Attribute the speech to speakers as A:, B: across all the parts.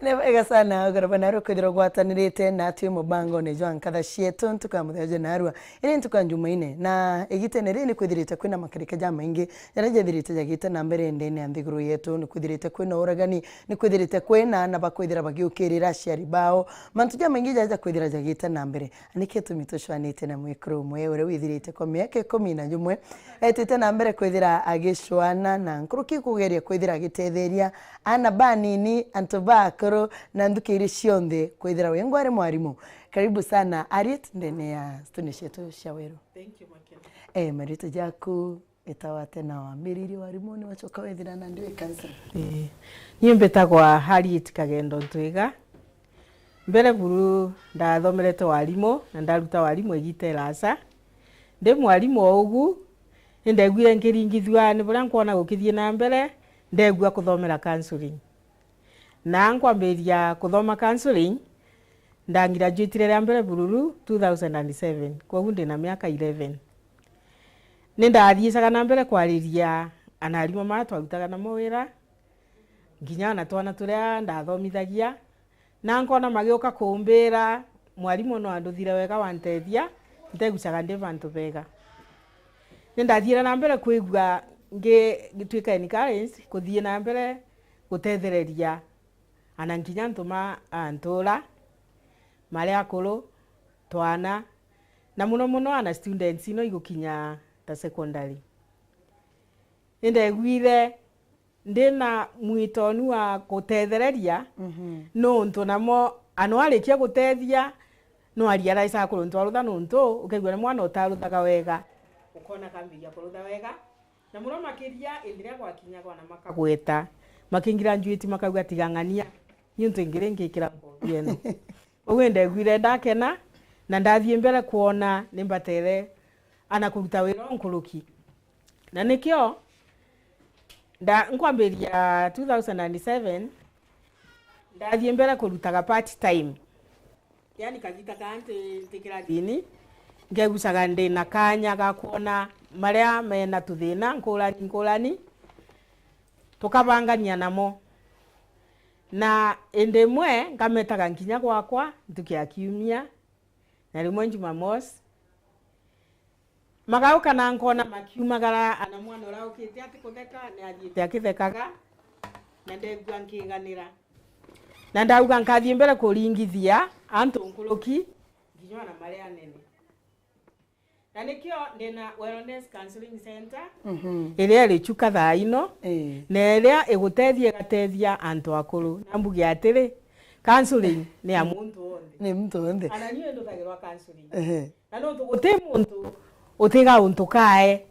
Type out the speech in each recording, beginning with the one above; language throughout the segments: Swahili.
A: Neba sana Mataaro kwithira gwatanirite na atu mubango ne Joan kada Cietu tukamutheje narua iri ntukanjumaine na egitenere ni kwithirite kwina makarika ja maingi yarajathirite jagite na mbere ndene anthiguru yetu ni kwithirite kwina uragani ni kwithirite kwina na bakwithira bagiukirira aciari bao mantu ja maingi jaja kwithira jagite na mbere anike tumitushwanite na mwikuru mwe ure withirite kwa miaka 11 etite na mbere kwithira agishwana na nkuruki kugeria kwithira gitetheria ana banini antobakoro na ndukiri cionthe kwithira wengware mwarimu. Karibu sana Arit ndene ya studio Cietu Shawero.
B: Thank you Makena.
A: Marito jaku etawate na wambiriri warimu ni wachoka wethira na ndiwe cancer.
B: Niĩ mbetagwa Harriet Kagendo Ntwiga. Mbere buru ndathomerete warimu na ndaruta warimu egite rasa. Ndi mwarimu ogu ndegwire ngiringithwa ni bura nkuona gukithie na mbere ndegua kuthomera counseling. Na nkwambiria kuthoma counseling ndangraduate ria mbere bururu 2007 kwa hunde na miaka 11. Nindathiicaga na mbere kwariria anarimu matwarutaga na mawira nginya na twana turia ndathomithagia na nkona magioka kumbira mwarimu no anduthire wega wantethia ntegucaga ndi bantu bega. Nindathira na mbere kuigua ngituika encourage kuthie na mbere gutethereria ana nginya ntuma antura mari akuru twana na muno ana students ino igukinya ta secondary. Ndegwire ndina mwitonu wa gutethereria no ntu namo ano arikia gutethia no ariara isa akuru ntwarutha no ntu ukegwa mwana utaruthaga wega ukona kambiria kurutha wega na muno makiria indiria gwakinya gwana makagweta makingira njuiti makauga tigangania nyuntu ngire ngikira ngobiyeno ogwende gwire ndakena na ndathie mbere kuona nimbatere ana kuruta wira nkuruki na nikio nkwambiria 2007 ndathie mbere kurutaga part time yani kagita kante tikira dini ngegucaga ndi na kanya ga kuona maria mena tuthina nkulani tukabangania namo na endemwe ngametaga nkinya gwakwa ntukia kiumia na rimwe Jumamosi magauka na nkona makiumagara ana mwana uraukite ati kutheka ni athiite akithekaga na ndegua nkiganira na ndauga nkathie mbere kuringithia antu nkuruki nginywa na maria nene na nikio ndina wellness counseling center iria richuka thaino na iria igutethia gatethia antu akuru na mbugi atiri counseling ni ya muntu onde
A: ni mtu onde
B: ana niwe ndutagirwa counseling na no tuguti muntu utiga untu kae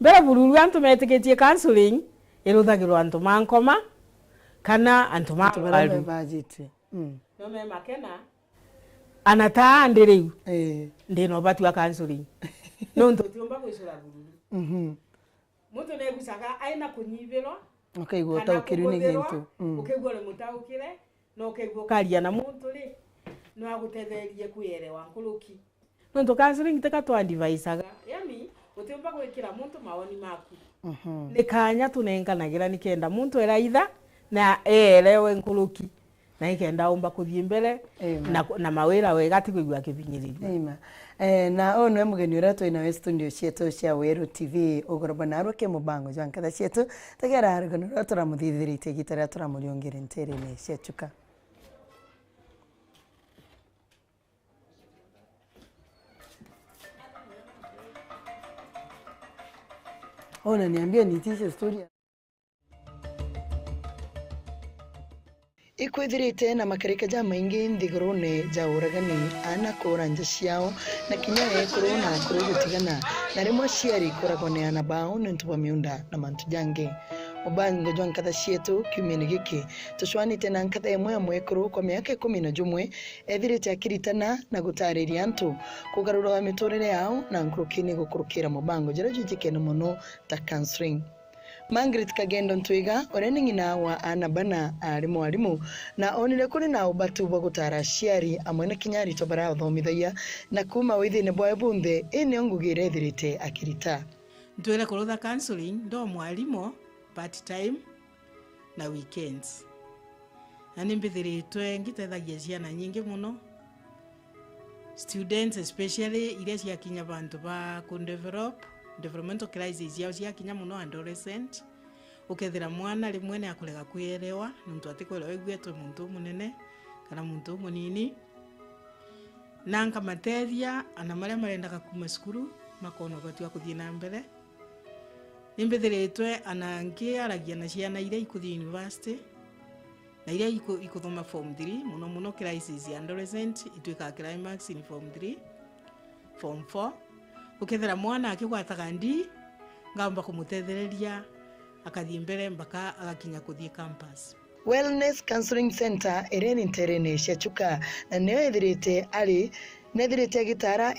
B: mbere bururu antu metikitie counseling iruthagirwa antu mankoma kana antu mabaru
A: bajite
B: no me Makena anata ndiriu ndino batu wa counseling no nto tiomba kwicura bururu muntu negucaga aina kunyibirwa
A: ukaigua taukiri ni gintu
B: ukaigua le mutaukire no ukaigua karia na muntu ri no agutetherie kuyerewa nkuruki no nto counseling teka to adviseiga yani utiomba gwikira muntu mawoni maku ni kanya tunenganagira nikenda muntu eraitha na elewe nkuruki na ikenda umba kuthie mbere na mawira wega tigwigua kibinyiriria
A: na ono emugeni urato ina studio Cietu Shawero TV Mataaro ke mubango Joan kada Cietu tegera argano urato ramuthithirite gitara turamuriongere ntere ne Cietuka ona niambia nitishe story ikwithirite na makarika ja maingi nthigurune ja uragani ana kuranja ciao na kinya kurona kurugutigana na rimwe ciari kuragone ana bao ntu wa miunda na mantu jange mubango Joan kada Cietu kiumeni giki tushwanite na nkatha imwe mwekuru kwa miaka 11 ethirite akiritana na gutariria antu kugarura wa miturire yao na nkurukini gukurukira mubango jira jijikene muno ta counseling. Margaret Kagendo Ntwiga oreni ngina wa ana bana ari mwarimu na onire kuri na ubatu bwa gutara ciari amwe na kinyari to bara thomithia na kuma withine bwa bunthe ene ngugire thirite akirita
B: ntwira kurutha counseling ndo mwarimu part time na weekends na nimbithiritwe ngitethagia ciana nyingi muno, students especially ile ciakinya bantu ba ku developmental crisis yao ciakinya muno adolescent, ukethira mwana rimwe ni akulega kwielewa nuntu atikwelewa igwetwe muntu munene kana muntu munini, na nkamatethia ana maria marendaga kuma cukuru makona batua kuthii na mbere. Nimbithiritwe ana ngiaragia na ciana iria ikuthii university na iria ikuthoma form 3 muno crisis ya adolescent itwika climax in form 3 form 4, ukethera mwana akigwataga ndi ngamba kumutethereria akathii mbere mpaka agakinya kuthii campus.
A: Wellness Counseling Center ereni interene ciachuka na neo ethirite ali nethirite gitara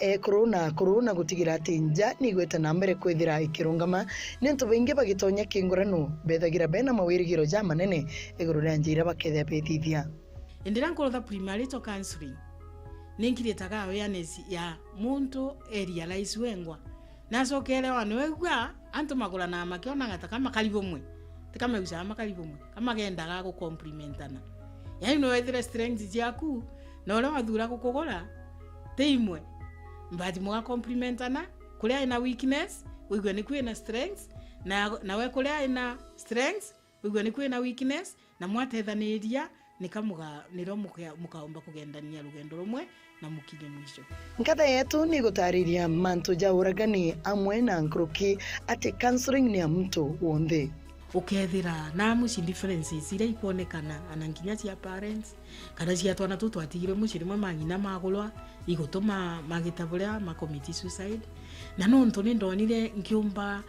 A: corona gutigira ati nja ni gweta na mbere kwithira ikirungama ni ntu baingi bagitonya kingurano bethagira bena mawirigiro ja manene iguru ria njira bakethia betithia.
B: Indira nkorotha primary counseling ninkiritaga awareness ya muntu realize wengwa nasokelewa niwegwa antu magura na makiona ngata kama kalibo mwe tikama usa makalibo mwe kama gendaga go complimentana, yani no wethire strengths yaku na ule wathura gukugora teimwe mbati muga complimentana kuria ina weakness wigwe ni kwina strengths na we kuria ina strengths wigwe ni kwina weakness na mwatethaniria nikamuga niro mukaomba kugendania rugendo rumwe na mukinye mwisho.
A: Nkatha yetu ni gutariria mantu ja uragani amwe na nkruki ati counseling ni ya mtu wonde.
B: Ukethira na muci differences ira ikonekana ananginya cia parents kana cia twana tutu atigire muci rimwe mangina magulwa igutuma magitaburia makomiti suicide, na no ntoni ndonire nkiumba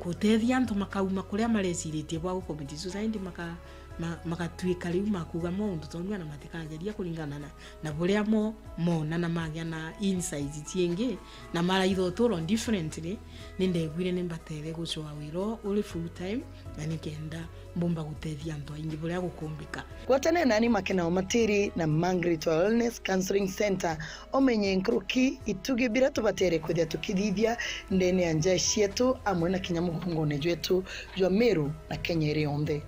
B: gutethia antu makauma kuria mareciritie bwa komiti suicide makatwika riu makuga mundu tondu na matikageria kuringana na buria mona na magya na insights tienge na mara ithotoro differently nindegwire nimbatere gucwa wiro uri full time na nikenda mbumba gutethia antu aingi buria gukumbika
A: gwatene nani makena matiri na Margaret Wellness Counseling Center omenye nkruki ituge bira tubatere kuthia tukithithia ndene anja Cietu amwe na kinyamugongone jwetu jwa Meru na Kenya iri yonde.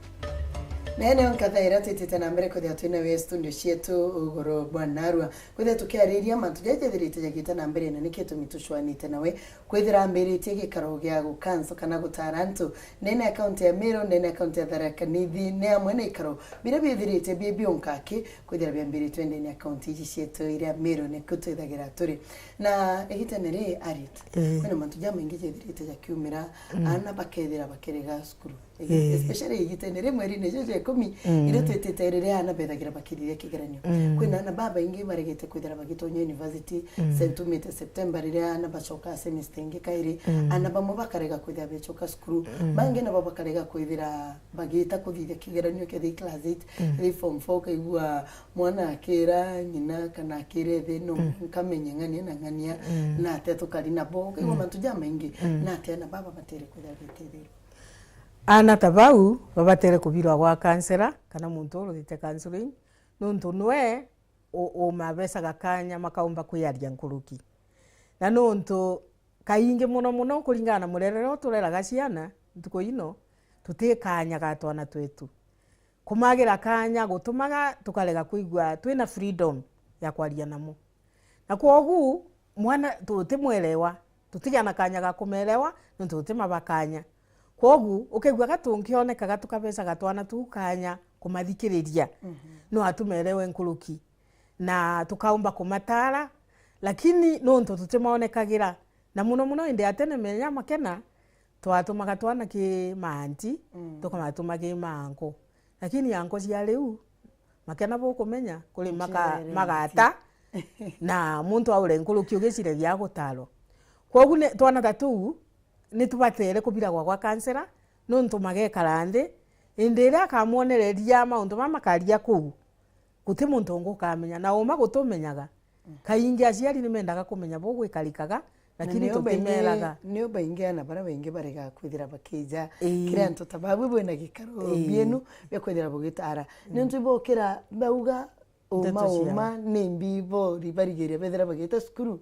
A: Nene onkatha ira titite na mbere kuthia twina we studio Cietu ugoro bwanarua kuthia tukiariria mantu jaithirite jagita na mbere na nikio tumitushwanite nawe kwithira mbere tege karogia gukanso kana gutarantu nene account ya Mero nene account ya Tharaka Nithi ne amwe ne karo bira bithirite bibi onkake kwithira bia mbere twende ne account ya Cietu ira Mero ne kutwithagira turi na egitanere arit kwena mantu jamaingi jaithirite jakiumira ana bakethira bakerega skuru especially egitanere mweri ne jeje komi ira twetiterere ana bethagira bakiriria kigeranio kwina na baba ingi baregete kwithira bagitonya university September September ira ana bacoka semester ingi kairi ana bamwe bakarega kwithira becoka skuru bangi na baba karega kwithira bagita kuthithia kigeranio kia class 8 form 4 kaigua mwana akira nyina kana akire theno kamenye ngania na ngania na atetu kali na bo kaigua mantu jamaingi na atena baba batere kwithira betithira
B: ana tabau babatere kubirwa gwa kansera kana muntu uruthite counseling nuntu nwe o mabesa gakanya makaumba kuyaria nkuruki na nuntu kainge muno kuringana murerero tureraga ciana ntuko ino tutikanya gatwana twetu kumagira kanya gutumaga tukarega kuigwa twina freedom ya kwaria namo na kwogu mwana tutimwelewa tutigana kanya ga kumelewa nuntu tutimabakanya kwogu ukegwa gatungionekaga tukabesa gatwana tukanya kumathikiriria no atumelewe nkuruki na tukaumba kumatara lakini no nto tutimaonekagira na muno inde atene menya makena twatumaga twana ki manti tukamatuma ki mango lakini yango cia riu makena bo kumenya kuri magata na muntu aure nkuruki ugicire gya gutalo kwogu twana tatu ni tubatere kubira gwa kansera no ntumage karande indira akamuonereria maundu mamakaria ku guti muntu ngukamenya na uma gutumenyaga kaingi aciari ni mendaga kumenya bo gwikarikaga lakini tutimeraga
A: ni obaingia na bara baingi barega kwithira bakija kira nto tababu bwena gikaro bienu bya kwithira bugitara ni ntubo kira bauga uma nimbi bo ribarigeria bethera bagita skuru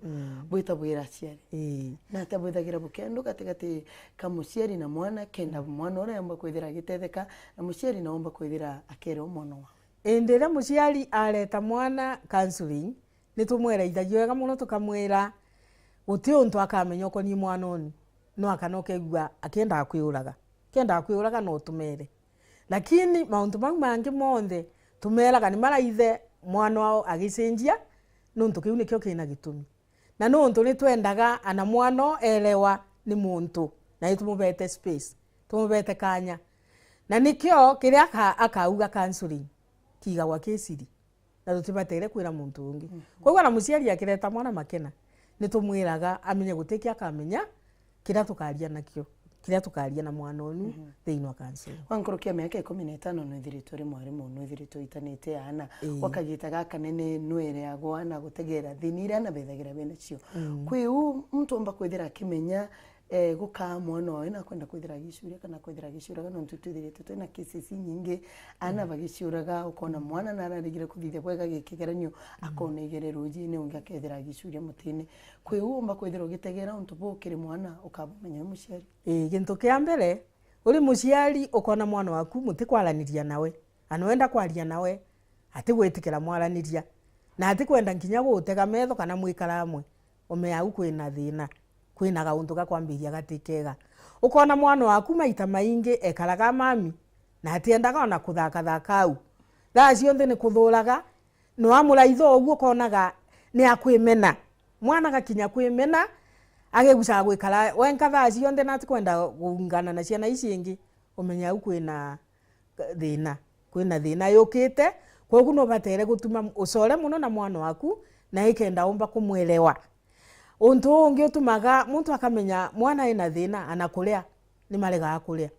A: bwita bwira ciari na tabwithagira bukendo katigati kamuciari na mwana kenda mwana ora yamba kwithira gitetheka na muciari na omba kwithira akero mwana wa
B: endere muciari areta mwana counseling nitumwereithagia wega muno tukamwira guti untu akamenya ko ni mwana onu no akanokegwa akienda kwiuraga no tumere lakini mauntu mangi monde tumeraga ni maraithe mwana wao agicenjia nuntu kiu nikio kina gitumi na nuntu ni twendaga ana mwana elewa ni muntu na itumubete space tumubete kanya na nikio kiria akauga counseling kiga gwa kisiri na tutibatere kwira muntu ungi kwa na muciari akireta mwana makena nitumwiraga amenye gutekia akamenya kira tukaria nakio kira tukaria na mwana onu theinwa counseling
A: wankurukia miaka 15 no thiritori mwarimu no thirito itanete ana wakagitaga kanene nwere agwa na gutegera thinira na bethagira bene cio kwiu mtu omba kwithira akimenya guka mwana oyo na kwenda kwithira gicuria kana kwithira gicuraga no tutithirite twina cases nyingi ana bagicuraga ukona mwana nararigire kuthithia bwega gikigeranyo akona igerero njine unga kethira gicuria mutine kwiu omba kwithira ugitegera untu bukire mwana ukabumenya muciari
B: gintu kia mbere uri muciari ukona mwana waku mutikwaraniria nawe anwenda kwaria nawe ati gwitikira mwaraniria na ati kwenda nginya gutega metho kana mwikara amwe umeau kwina thina kwina gauntu gakwambiria gatikega ukona mwana waku maita maingi ekaraga mami na atiendaga ona kuthaka au thacio nthi ni kuthuraga no amuraitho oguo konaga ni akwimena mwana gakinya kwimena agegucaga gwikara wenka thacio nthi na atikwenda gungana na ciana ici ingi umenya au kwina thina yukite koguo no batere gutuma ucore muno na mwana waku na ikenda omba kumwelewa untu ungi utumaga muntu akamenya mwana ina thina anakuria ni marega kuria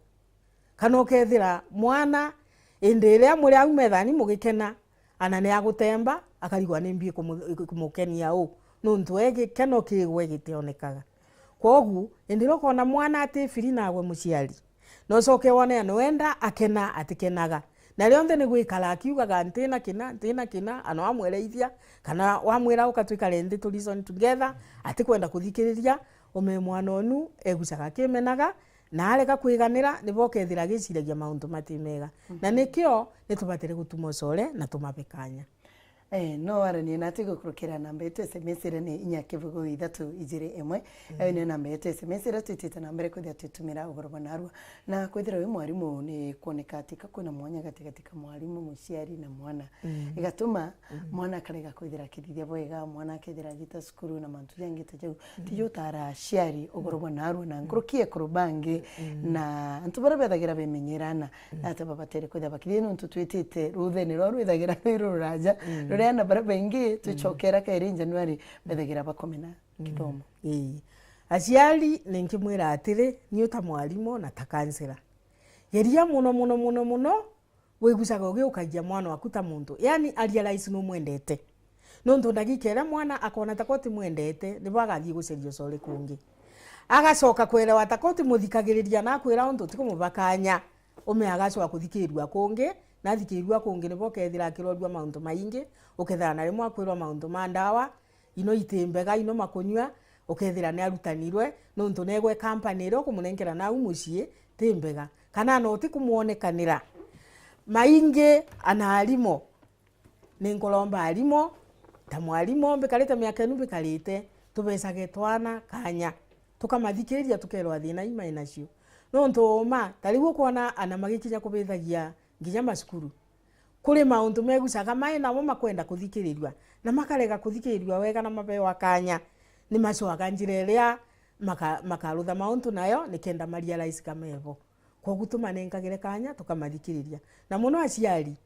B: kana ukethira mwana indire muri au methani mugikena ana ni agutemba akarigwa ni mbi kumukenia u nuntu ege keno kigwe gitionekaga kogu indire kona mwana ati firi nawe muciari no coke wone anwenda akena atikenaga na rionthe ni gwikara akiugaga ntina kina ano amwereithia kana wamwira ukatwika rendi to reason together ati kwenda kuthikiriria ume mwana onu egucaga kimenaga na arega kwiganira nibo kethira giciragia mauntu matimega na nikio nitubatire gutuma core na tumabekanya
A: no arani na tigo kurukira namba yetu SMS ni inya kivugo 321 ayo ni namba yetu SMS tutita namba reko ya tutumira ugoroba narwa na kwithira we mwarimu ni kuoneka atika kuna mwanya katika mwarimu muciari na mwana igatuma mwana karega kwithira kirithia bwega mwana kethira gita skuru na mantu yangita jau tiyo tara ciari ugoroba narwa na ngurukie kurubangi na antubara bethagira bemenyerana ata babatere kwithia bakiri no tutwitite ruthe ni ro rwithagira ruraja rena baraba ingi tuchokera kairi January bethagira bakomena kithomo aciari
B: ninkimwira atiri ni uta mwarimu na ta kansela geria muno wigucaga ugiukagia mwana waku ta muntu yani realize no mwendete nontu ndagikera mwana akona takoti mwendete nibo agathii gucerio core kungi agacoka kwelewa takoti muthikagiriria na kwira untu tikumubakanya ume agacoka kuthikirwa kungi na thikirwa kungi nibo kethira kirorwa mauntu maingi ukethira na rimwe akwirwa mauntu ma ndawa ino itembega ino makunywa ukethira ni arutanirwe nontu negwe company ro kumunenkera na umucie tembega kana no tikumuonekanira maingi analimo ninkolomba alimo ta mwalimo mbekaleta miaka enu bekalete tubesage twana kanya tukamathikiriria tukerwa thina imaina cio nontu ma tariwo kuona ana magikinya kubethagia nginya masukuru kuri mauntu megucaga mai namo makwenda kuthikiriria na makarega kuthikiriria wega na mabeo akanya ni macoaga njira iria makarutha mauntu nayo nikenda realize kamevo koguo tumanenkagire kanya tukamathikiriria na muno aciari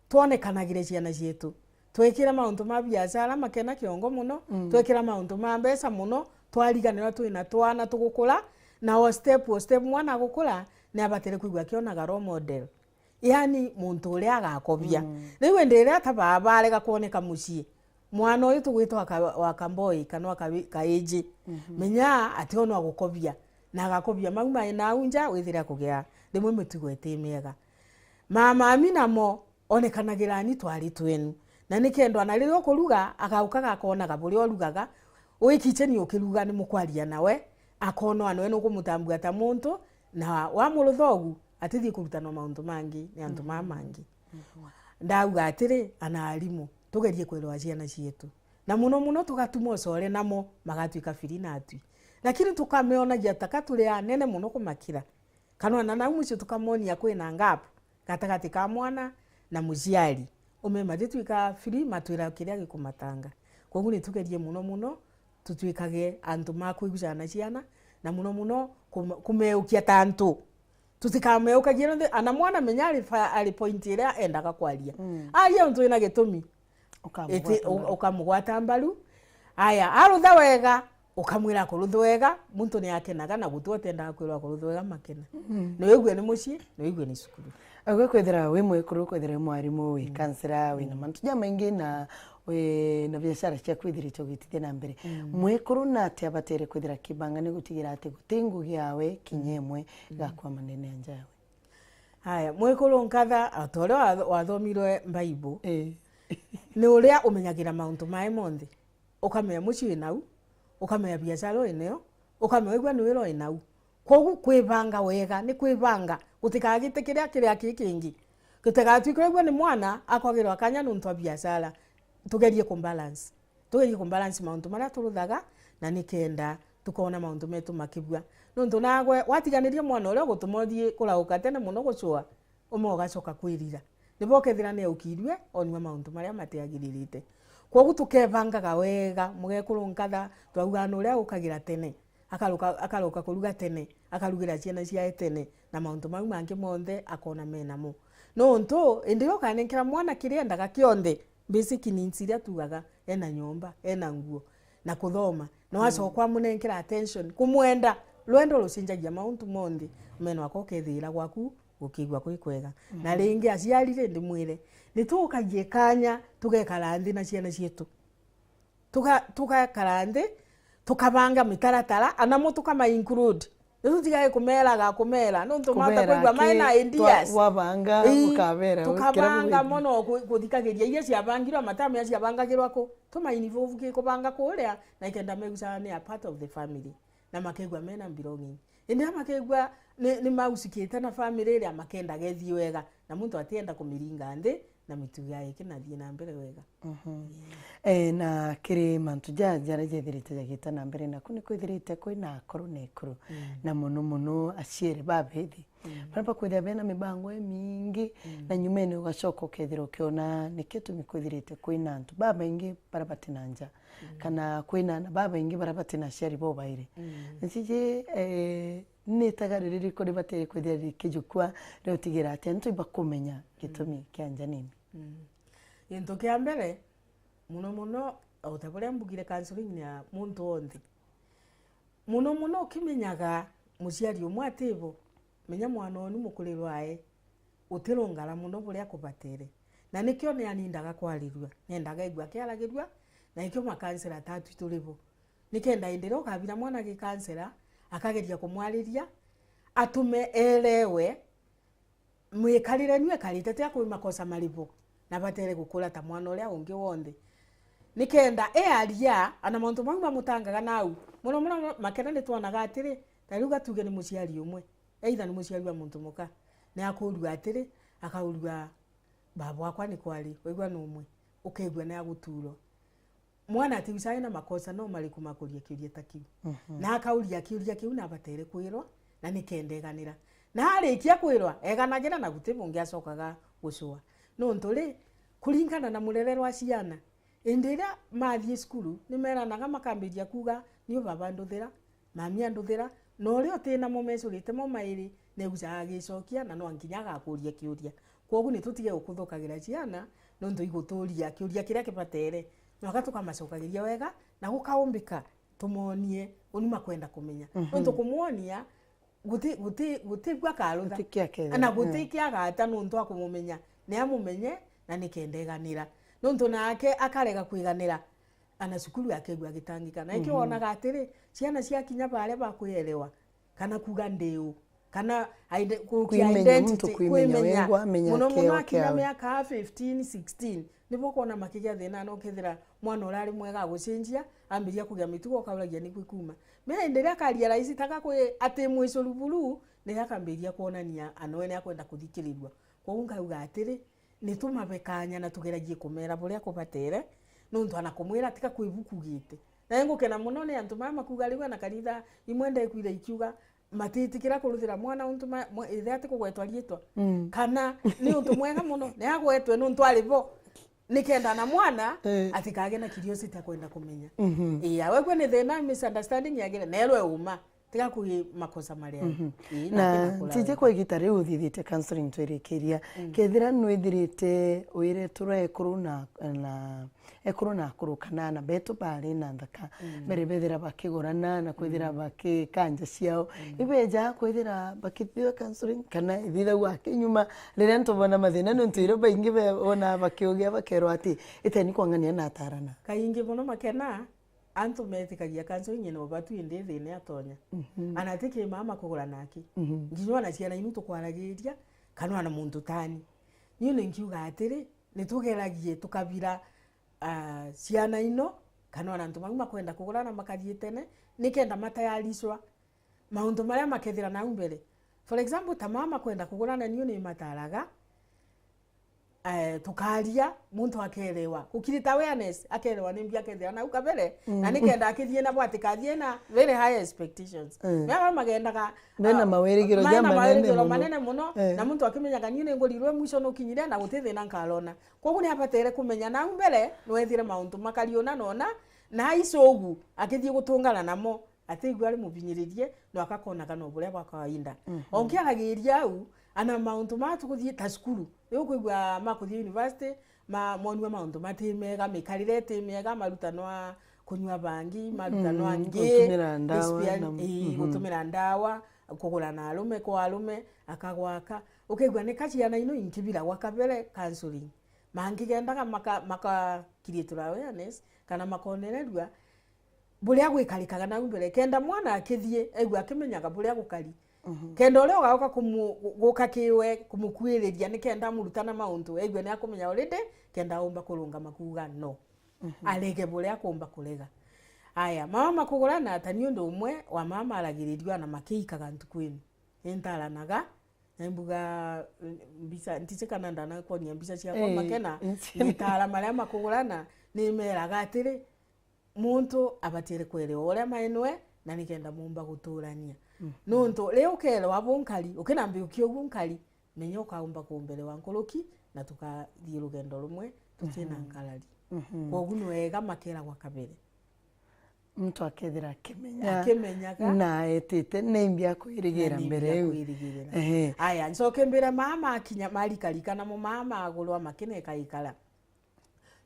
B: tuonekanagire ciana cietu twekira mauntu ma biashara makena kiongo muno twekira mauntu ma mbeca muno twariganira twina twana tugukura na o step mwana gukura ni abatere kuigwa kionaga role model yani muntu uria agakobia riu endere atababa arega kuoneka mucie mwana uyu tugwitwa wa kamboi kana wa kaeji menya ati ono agukobia na agakobia mauma ina unja withira kugia rimwe mitugo etemega mama amina mo onekanagira ni twari twenu na nikendo anaririo kuruga agaukaga akona gaburi orugaga uikicheni ukiruga ni mukwaria nawe akono anwe no kumutambua ta muntu na wa muruthogu atithi kurutana mauntu mangi ni antu mamangi ndauga atiri ana alimu tugerie kwirwa ciana cietu na muno tugatuma core namo magatwika firina atwi lakini tukameonagia taka tuli anene muno kumakira kana na umucio tukamonia kwina ngapu gatagati ka mwana na muciari umema twika firi matwira kiria gikumatanga koguo ni tugerie muno tutwikage antu makuiguzana ciana na muno kumeukia tantu tutikameuka gironde ana mwana menyari ali point ira endaga kwaria aria untu ina gitumi ukamugwata mbaru aya arutha wega ukamwira kurutha wega muntu ni akenaga na gutwotenda kwirwa kurutha wega makena no igwe ni muci no igwe ni cukuru
A: agwe kwethera we mwekuru kwethera mwarimu we kansera we na mantuja maingi na we na biashara cia kwithira cyo gitithia na mbere mwekuru na ate abatere kwithira kibanga ni gutigira ate gutingu giawe kinyemwe gakwa manene anjawe
B: haya mwekuru nkatha atore wathomirwe Bible ni uria umenyagira mauntu mai monthe ukamenya muci nau ukamenya biashara eneo ukamenya igwa ni wiro inau kogu kwibanga wega ni kwibanga utikagite kiria kingi gitegatwika igwa ni mwana akwagirwa kanya nuntu biashara tugerie kumbalance mauntu maria turuthaga na nikenda tukona mauntu metu makibwa nuntu nagwe watiganirie mwana uria gutumothie kurauka tene muno gucua umoga coka kwirira nibo kethira ne ukirwe onwa mauntu maria mateagiririte kogu tukebangaga wega mugekuru nkatha twauga no uria ukagira tene akaruka kuruga tene akarugira ciana cia tene na mauntu mau mangi monthe akona menamo no nto indio kanenkira mwana kiriendaga kionde basic needs iria tugaga ena nyomba ena nguo na kuthoma no acokwa munenkira attention kumwenda lwendo rucinjagia mauntu monthe meno akokethira gwaku ukigwa kwega na ringi aciarire ndimwire nitukagie kanya tugekara nthi na ciana cietu tugekara nthi tukabanga mitaratara anamo tukama include tutigae kumera no ntumata kwigwa maina ideas
A: wabanga ukabera
B: tukabanga mono kuthikagiria iria ciabangirwa matamu ya ciabangagirwa ko tuma inivovuke kubanga kuria na ikenda megusa ni a part of the family na makegwa mena belonging indi makegwa ni mausikite na family ria makenda gethi wega na muntu atienda kumiringa nthi na mituga yake na thina mbere wega
A: na kiri mantu jara jethirite jagita na mbere na kuni kwithirite kwina akoro na ikuru na muno aciere babethi papa kwithia bena mibango mingi na nyumene ugacoka ukethira ukiona niketu mikwithirite kwina antu baba ingi barabati na nja kana kwina na baba ingi barabati na ciari bo baire nsije ni tagariri ko ribatere kwithira kijukwa ryo tigira ati antu ibakumenya gitumi kianja nini
B: into kia mbere muno utaburia mbugire counseling ya muntu onthi muno ukimenyaga muciari umwe atibo menya mwana onu mukurirwae utirungara muno buria kubatere na nikio ni anindaga kwarirwa nendaga igwa kiaragirwa na ikio makansela tatu turibo nikenda indiro kabira mwana gikansela akageria kumwariria atume elewe mwikarire nywe karite tia kwa makosa maribo na batere gukura ta mwana uria ungi wonde nikenda aria ana muntu mangwa mutangaga nau muno makena ni twonaga atiri taruga tuge ni muciari umwe either ni muciari wa muntu muka na akurua atiri akaurua baba wakwa ni kwari wigwa no umwe ukegwa na guturo mwana ati usai na makosa no mari kumakuria kiuria takiu na akauria kiuria kiu na batere kwirwa na nikendeganira na arikia kwirwa eganagira na gutibungi acokaga gucua no nturi kuringana na murererwa ciana indira mathie skulu ni meranaga makambiria kuga ni baba nduthira mami anduthira no ri otina momecurite mo mairi ne gucaga gicokia na no anginyaga akuria kiuria kogu ni tutige ukuthukagira ciana no ntu iguturia kiuria kiria kibatere no agatuka macokagiria wega na gukaumbika tumonie unima kwenda kumenya ntu kumuonia guti gwa karutha ana gutikia gata no ntu akumumenya ne amumenye na nikendeganira no ntu nake akarega kwiganira ana cukuru yake gwa gitangika na ikio onaga atiri ciana cia kinya bare ba kuelewa kana kuga ndeu kana identity
A: kwimenya
B: muno kinya miaka 15 16 nibo kona makigia thina no kethira mwana urari mwega gucenjia ambiria kugia mitugo kauragia ni kwikuma me endelea karia raisi taka kwe ate mwiso ruburu ne yakambiria kuonania anwene akwenda kuthikirirwa kwa unga uga atiri ni tumabekanya na tugeragie kumera buria kubatere nuntu ana kumwira tika kwibukugite na ngukena muno ni antu mama kugaliwa na kanitha imwende kwira ikiuga matitikira kuruthira mwana untu ithe ati kugwetwa rietwa kana ni untu mwega muno ni agwetwe nuntu alivo nikenda na mwana atikage na curiosity akwenda kumenya awe kwe ni thina misunderstanding yagire nerwe uma tika kugi makosa maria
A: na tije kwa gitare uthithite counseling twerekeria kethira nwithirite uire tura ekuruna na kurukana na beto bari na ndaka mere bethira bakigorana na kwithira bakikanja ciao ibeja kwithira bakithio counseling kana ithitha gwake nyuma riria ntubona mathina ntuire baingi be ona bakiugia bakero ati iteni kwangania na atarana
B: kaingi bono makena antu metikagia counseling no batu inde thine atonya anatike mama kugura naki nginywa na ciana inu tukwaragiria kana na muntu tani niyo nkiuga atiri nitugeragie tukabira ciana ino kana na antu maguma kwenda kugura na makathie tene nikenda matayariswa maundu maria makethira na mbere for example ta mama kwenda kugura na niyo ni mataraga tukaria muntu akelewa ukirita awareness akelewa ni mbia kethira na ukabere na nikenda akithie na bwati kathie na very high expectations mama magendaga
A: na mawerigiro
B: manene muno na muntu akimenyaga niyo ngorirwe mwisho no kinyire na gutithe na nkalona koguo ni abatere kumenya na mbere nwethire mauntu makariona nona na icogu akithie gutungana namo atigwa ari mubinyiririe no akakona kana buria bwa kawaida ongiaragiria au ana mauntu matukuthie ta skulu yo kuigwa makuthie university monwa mauntu matimega mikarire timega marutanwa kunywa bangi marutanwa angi gutumira ndawa kugura na arume kwa arume akagwaka ukaigwa ni kaciana ino inkibira gwakabere counseling mangi gendaga maka create awareness kana makonererwa buria gwikarikaga na mbere kenda mwana akithie aigwa akimenyaga buria gukari kenda ule ugaoka guka kiwe kumukwiriria nikenda murutana mauntu aigwa ni akumenya already kenda umba kurunga makuga no alege buria kumba kurega aya mama kugurana atani undu umwe wa mama aragiririo na makiikaga ntukwini entaranaga embuga mbisa ntichekana ndana kwa nyambisa cia kwa makena nitara maria makugurana ni meraga atiri muntu abatire kwelewa uria mainwe na nikenda mumba guturania nuntu leo kele wabunkali ukinambi ukiogunkali menyo ukaumba kumbele wankoloki na tukathie rugendo rumwe tutina nkalari koguo ni wega makera gwa kabere
A: mtu akethira akimenyaga na etite nembia kwirigira mbere
B: aya ncoke mbere mama akinya mari karikana mu mama agulwa makine kaikala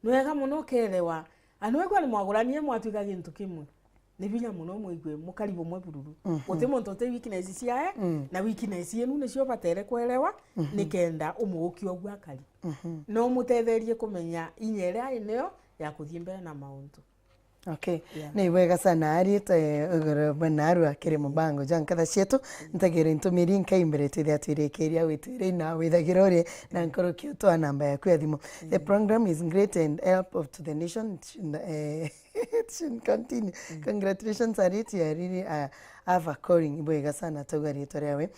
B: nwega muno kelewa anwegwa ni mwaguranie mwatuga gintu kimwe ni binya muno mwigwe mukaribo mwe bururu ote muntu te weakness ciae na weakness yenu ni cio batere kwelewa nikenda umugukio gwakari no mutetherie kumenya inyere ineo ya kuthie mbere na mauntu
A: okay ni wega sana arite Mataaro akiri mubango jankatha Cietu ntagire ntumiri nkaimbere tithia atwirekeria witire na withagirore na nkorokio to namba ya kwethimo the program is great and help of to the nation it should continue congratulations arite ya really have a calling wega sana togari torewe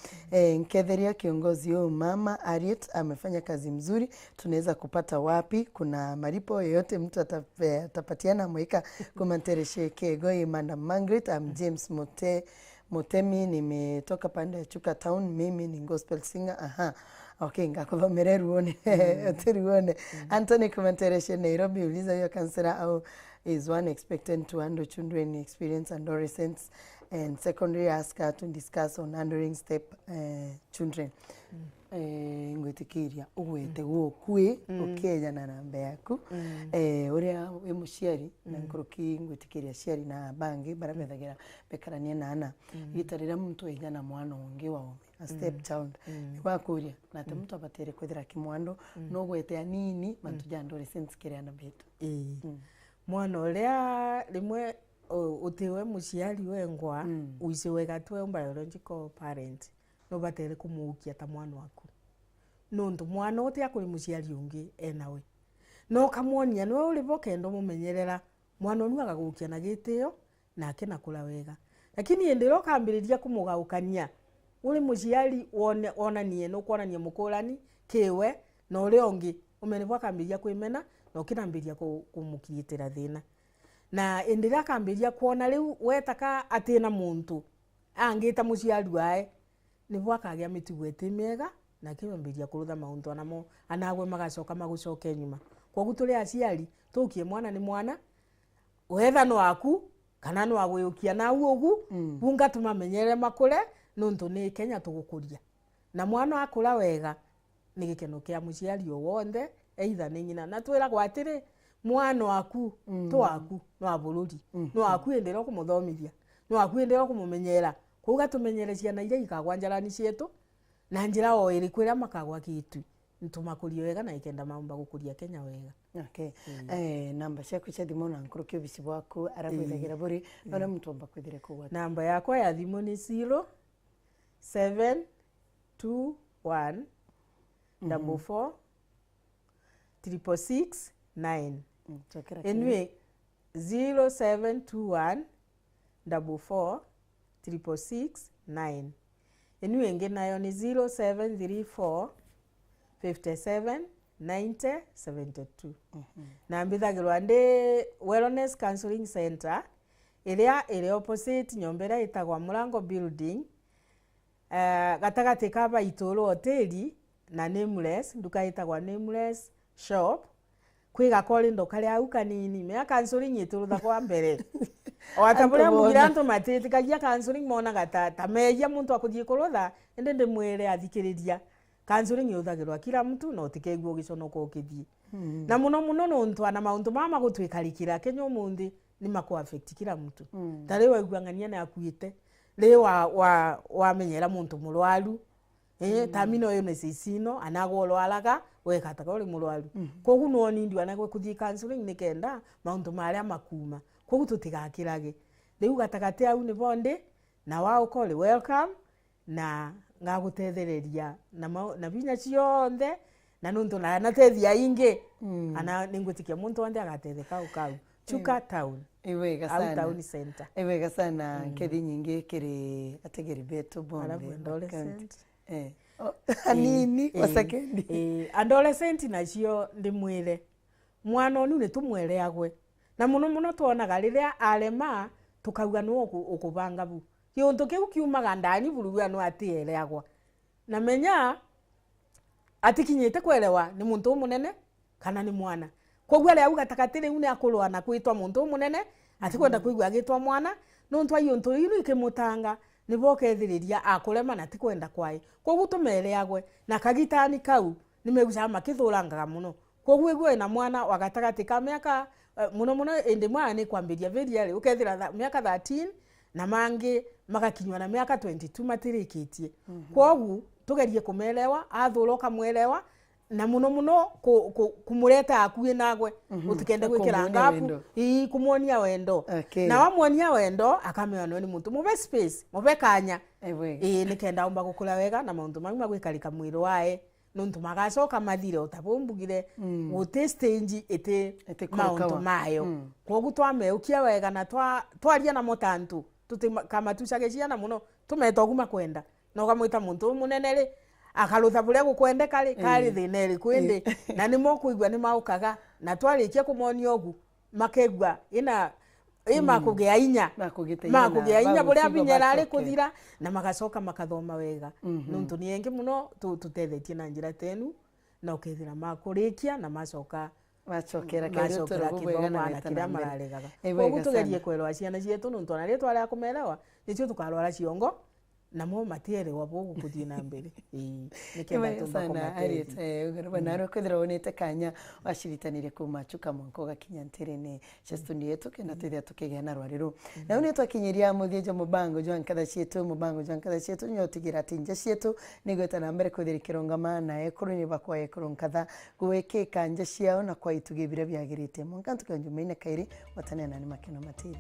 A: nketheria kiongozi huyu mama Arit amefanya kazi mzuri tunaweza kupata wapi kuna malipo yoyote mtu atapatiana mweka kumantereshe kego Madam Margaret James Motemi nimetoka pande ya Chuka Town mimi ni gospel singer okay ngakuvamire ruone ruone Anthony kumantereshe Nairobi uliza hiyo kansera au is one expected to handle children experience and adolescents and secondary ask her to discuss on handling step children ngwitikiria ugwete gukui ukeja na namba yaku uria we muciari na nkoroki ngwitikiria ciari na bangi barabethagira bekarania na ana gitarira muntu eja na mwana ungi wa a step child wakuria na te muntu abatere kwithira kimwando no gwete anini matuja adolescents kiria na betu mwana uria rimwe utiwe muciari wengwa uici wega twe biological parent no batere kumukia ta mwana waku nundu mwana uti akuri muciari ungi enawe no kamwonia no uri bokendo mumenyerera mwana onu agagukia na gitio na akena kula wega lakini endero kambiriria kumugaukania uri muciari onanie no kuonania mukurani kiwe no uri ongi
B: umene bwakambiria kwimena na ukinambiria kumukiyitira thina na endira kambiria kuona riu wetaka atina muntu angita muciari wae ni bwakagia mitugo etimeega na kimambiria kurutha mauntu anamo anagwe magacoka magucoke nyuma koguo tuli aciari tukie mwana ni mwana wetha no aku kana no agwiyukia na ugu bunga tumamenyere makure nuntu ni Kenya tugukuria na mwana akura wega ni gikeno kia muciari o wonde either ni nyina na twira gwatire mwana waku to aku no abururi no aku endera kumuthomithia no aku endera kumumenyera kuga tumenyere ciana iria ikagwa njarani cietu na njira o iri kwira makagwa kitu ntumakuria wega na ikenda mamba gukuria Kenya wega.
A: Okay. Namba ciaku cia thimu na nkuruki obisi bwaku aragwithagira buri ona muntu amba kwithire kuwa.
B: Namba yakwa ya thimu ni 0721 44 669 anyway 0721 44 669 anyway nge nayo ni 0734 57 90 72 na mbithagirwa ndi Wellness Counseling Center iri opposite nyombera itagwa Murango building gatagati kaba itoro hoteli na Nameless nduka itagwa Nameless shop kwiga korindo kari au kanini me counseling iturutha kwa mbere o atabure mugira antu matitikagia counseling mona gata meja muntu akuthie kurutha ende mwire athikiriria counseling yuthagirwa kila mtu no tikegwo giconoko ukithie na muno nuntu ana mauntu mama gutwikarikira Kenya umundi ni mako affect kila mtu tare waiguangania na akuite le wa menyera muntu mulwaru tamino yo nesisino anagolwalaga wekataka uri mulwaru kogu no nindi anagwe kuthie counseling nikenda mauntu maria makuma kogu tutigakirage riu gatagati au ni bonde na wao kole welcome na ngagutethereria na binya cionthe na nuntu na natethia ingi ana ningutikia muntu wande agatetheka ukau chuka town
A: iwega sana
B: town center
A: iwega sana kethi nyingi kiri ategeri betu bonde
B: adolescent
A: anini wasekendi
B: adolescent nacio ndi mwire mwana onu ni tumwereagwe na muno tuonaga riria arema tukauga no ukubanga bu kiuntu kiu kiumaga ndani buruwa no atiereagwa na menya atikinyite kwelewa ni muntu munene kana ni mwana koguo ria uga takatire une akulwa na kwitwa muntu munene atikwenda kuigwa agitwa mwana no ntwa yuntu iru ikimutanga ni bokethiriria akulema na tikwenda kwai koguo tumereagwe na kagitani kau ni meguca makithurangaga muno koguo igwe na mwana wagatagati ka miaka muno ende mwana ni kwambiria very ukethira miaka 13 na mangi magakinywa na miaka 22 matirikitie koguo tugerie kumelewa athuro kamwelewa na muno kumureta akuye nagwe utikende gwikira ngapu kumuonia wendo na wamuonia wendo akameona ni muntu mube space mube kanya nikenda umba gukula wega na mauntu mangi magwikarika mwiro wae nuntu magacoka mathire utabumbugire wote stage ete mauntu mayo koguo twameukia wega na twaria na motantu kama tucageciana muno tumetoguma kwenda no gamwita muntu munene ri akarutha buria gukwende kari thineri kwindi na nimo kuigwa ni maukaga na twarikia kumonio ogu makegwa ina makugea inya buria binyara ari kuthira na magacoka makathoma wega nuntu ni engi muno tutethetie na njira tenu na ukethira makurikia na macoka
A: macokera kero turubwega na
B: kira mararegaga koguo tugerie kwelwa ciana cietu nuntu na ria twara kumelewa nicio tukarwara ciongo na mo matiere wabogu kuthie na mbere
A: nikenda tumba bana kwithira wonete kanya washiritanire kuma chuka mwanko gakinya ntirene chestundi yetu kenda tithia tukigea na rwariro na une twakinyiria muthiejo mubango jwa nkatha cietu nyotigira tinja cietu nigweta na mbere kuthirikira ngama na ekuru ni bakwa ekuru nkatha gwekeka nja ciao na kwa itugibira byagirite mwanka tukanjumaine kairi watanena ni makeno matiri